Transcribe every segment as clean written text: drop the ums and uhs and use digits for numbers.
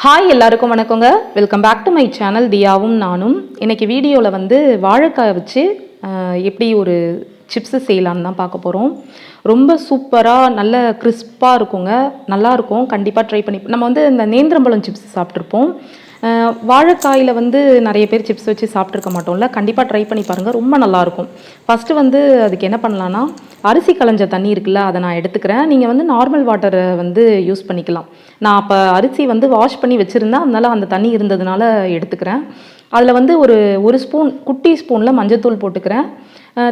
Hi எல்லாருக்கும் வணக்கங்க. Welcome back to my channel தியாவும் நானும். இன்றைக்கி வீடியோவில் வந்து வாழைக்காய் வச்சு எப்படி ஒரு சிப்ஸு செய்யலான்னு தான் பார்க்க போகிறோம். ரொம்ப சூப்பராக நல்ல கிறிஸ்பாக இருக்குங்க, நல்லாயிருக்கும். கண்டிப்பாக ட்ரை பண்ணி நம்ம வந்து இந்த நேந்திரம்பழம் சிப்ஸ் சாப்பிட்ருப்போம். வாழைக்காயில் வந்து நிறைய பேர் சிப்ஸ் வச்சு சாப்பிட்ருக்க மாட்டோம்ல. கண்டிப்பாக ட்ரை பண்ணி பாருங்கள், ரொம்ப நல்லாயிருக்கும். ஃபஸ்ட்டு வந்து அதுக்கு என்ன பண்ணலான்னா, அரிசி களைஞ்ச தண்ணி இருக்குல்ல, அதை நான் எடுத்துக்கிறேன். நீங்கள் வந்து நார்மல் வாட்டரை வந்து யூஸ் பண்ணிக்கலாம். நான் அப்போ அரிசி வந்து வாஷ் பண்ணி வச்சுருந்தேன், அதனால் அந்த தண்ணி இருந்ததுனால எடுத்துக்கிறேன். அதில் வந்து ஒரு ஸ்பூன் குட்டி ஸ்பூனில் மஞ்சத்தூள் போட்டுக்கிறேன்.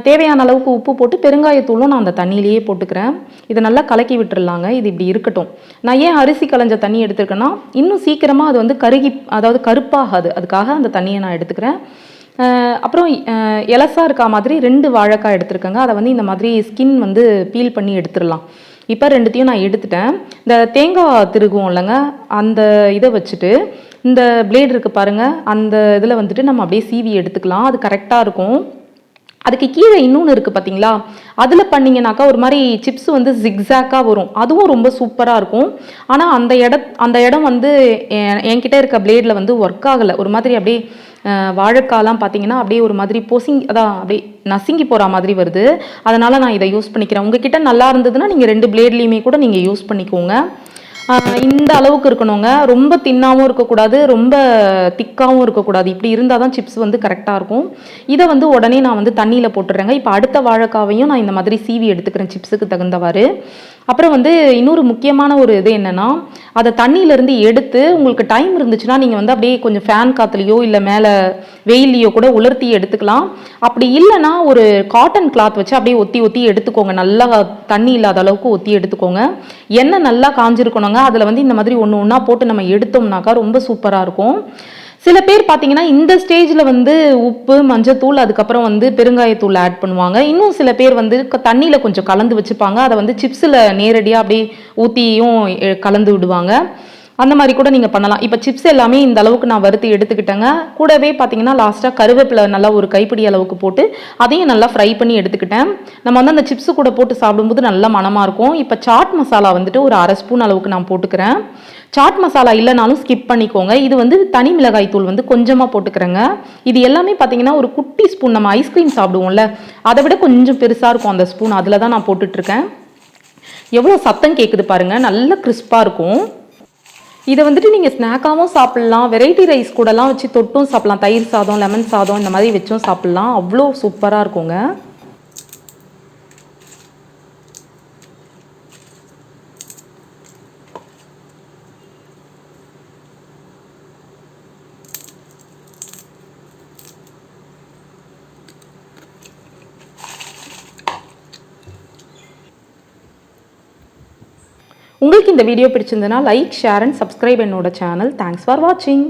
தேவையான அளவுக்கு உப்பு போட்டு பெருங்காயத்தூளும் நான் அந்த தண்ணியிலேயே போட்டுக்கிறேன். இதை நல்லா கலக்கி விட்டுறலாங்க. இது இப்படி இருக்கட்டும். நான் ஏன் அரிசி களைஞ்ச தண்ணி எடுத்துருக்கேன்னா, இன்னும் சீக்கிரமாக அது வந்து அதாவது கருப்பாகாது, அதுக்காக அந்த தண்ணியை நான் எடுத்துக்கிறேன். அப்புறம் எலசாக இருக்கா மாதிரி 2 வாழைக்காய் எடுத்துருக்கேங்க. அதை வந்து இந்த மாதிரி ஸ்கின் வந்து பீல் பண்ணி எடுத்துடலாம். இப்போ 2த்தையும் நான் எடுத்துட்டேன். இந்த தேங்காய் திருகுவோம் இல்லைங்க, அந்த இதை வச்சுட்டு இந்த பிளேடு இருக்குது பாருங்கள், அந்த இதில் வந்துட்டு நம்ம அப்படியே சீவி எடுத்துக்கலாம். அது கரெக்டாக இருக்கும். அதுக்கு கீழே இன்னொன்று இருக்குது பார்த்தீங்களா, அதில் பண்ணிங்கனாக்கா ஒரு மாதிரி சிப்ஸ் வந்து ஜிக்ஸாக்காக வரும். அதுவும் ரொம்ப சூப்பராக இருக்கும். ஆனால் அந்த இடம் வந்து என்கிட்ட இருக்க பிளேடில் வந்து ஒர்க் ஆகலை. ஒரு மாதிரி அப்படியே வாழைக்காலாம் பார்த்தீங்கன்னா அப்படியே ஒரு மாதிரி அதான் அப்படியே நசுங்கி போகிற மாதிரி வருது. அதனால் நான் இதை யூஸ் பண்ணிக்கிறேன். உங்ககிட்ட நல்லா இருந்ததுன்னா நீங்கள் 2 பிளேட்லேயுமே கூட நீங்கள் யூஸ் பண்ணிக்கோங்க. இந்த அளவுக்கு இருக்கணுங்க. ரொம்ப தின்னாகவும் இருக்கக்கூடாது, ரொம்ப திக்காகவும் இருக்கக்கூடாது. இப்படி இருந்தால் தான் சிப்ஸ் வந்து கரெக்டாக இருக்கும். இதை வந்து உடனே நான் வந்து தண்ணியில் போட்டுடுறேங்க. இப்போ அடுத்த வாழைக்காவையும் நான் இந்த மாதிரி சீவி எடுத்துக்கிறேன் சிப்ஸுக்கு தகுந்தவாறு. அப்புறம் வந்து இன்னொரு முக்கியமான ஒரு இது என்னென்னா, அதை தண்ணியிலேருந்து எடுத்து உங்களுக்கு டைம் இருந்துச்சுன்னா நீங்கள் வந்து அப்படியே கொஞ்சம் ஃபேன் காற்றுலையோ இல்லை மேலே வெயிலையோ கூட உலர்த்தி எடுத்துக்கலாம். அப்படி இல்லைன்னா ஒரு காட்டன் கிளாத் வச்சு அப்படியே ஒத்தி எடுத்துக்கோங்க. நல்லா தண்ணி இல்லாத அளவுக்கு ஒத்தி எடுத்துக்கோங்க. எண்ணெய் நல்லா காஞ்சிருக்கணுங்க. அதில் வந்து இந்த மாதிரி ஒன்று ஒன்றா போட்டு நம்ம எடுத்தோம்னாக்கா ரொம்ப சூப்பராக இருக்கும். சில பேர் பார்த்தீங்கன்னா இந்த ஸ்டேஜில் வந்து உப்பு, மஞ்சத்தூள், அதுக்கப்புறம் வந்து பெருங்காயத்தூள் ஆட் பண்ணுவாங்க. இன்னும் சில பேர் வந்து தண்ணியில் கொஞ்சம் கலந்து வச்சுப்பாங்க. அதை வந்து சிப்ஸில் நேரடியாக அப்படியே ஊற்றியும் கலந்து விடுவாங்க. அந்த மாதிரி கூட நீங்கள் பண்ணலாம். இப்போ சிப்ஸ் எல்லாமே இந்த அளவுக்கு நான் வறுத்து எடுத்துக்கிட்டேங்க. கூடவே பார்த்தீங்கன்னா லாஸ்ட்டாக கருவேப்பிலை நல்லா ஒரு கைப்பிடி அளவுக்கு போட்டு அதையும் நல்லா ஃப்ரை பண்ணி எடுத்துக்கிட்டேன். நம்ம வந்து அந்த சிப்ஸு கூட போட்டு சாப்பிடும்போது நல்லா மனமாக இருக்கும். இப்போ சாட் மசாலா வந்துட்டு ஒரு 1/2 ஸ்பூன் அளவுக்கு நான் போட்டுக்கிறேன். சாட் மசாலா இல்லைனாலும் ஸ்கிப் பண்ணிக்கோங்க. இது வந்து தனி மிளகாய் தூள் வந்து கொஞ்சமாக போட்டுக்கிறேங்க. இது எல்லாமே பார்த்தீங்கன்னா ஒரு குட்டி ஸ்பூன், நம்ம ஐஸ்கிரீம் சாப்பிடுவோம்ல, அதை விட கொஞ்சம் பெருசாக இருக்கும் அந்த ஸ்பூன், அதில் தான் நான் போட்டுட்ருக்கேன். எவ்வளோ சத்தம் கேட்குது பாருங்கள், நல்ல கிறிஸ்பாக இருக்கும். இதை வந்துட்டு நீங்கள் ஸ்நாக்காகவும் சாப்பிட்லாம், வெரைட்டி ரைஸ் கூடலாம் வச்சு தொட்டும் சாப்பிட்லாம். தயிர் சாதம், லெமன் சாதம் இந்த மாதிரி வச்சும் சாப்பிட்லாம். அவ்வளோ சூப்பராக இருக்குங்க. உங்களுக்கு இந்த வீடியோ பிடிச்சிருந்ததுன்னா லைக், ஷேர் அண்ட் சப்ஸ்கிரைப் என்னோட சேனல். தேங்க்ஸ் ஃபார் வாட்சிங்.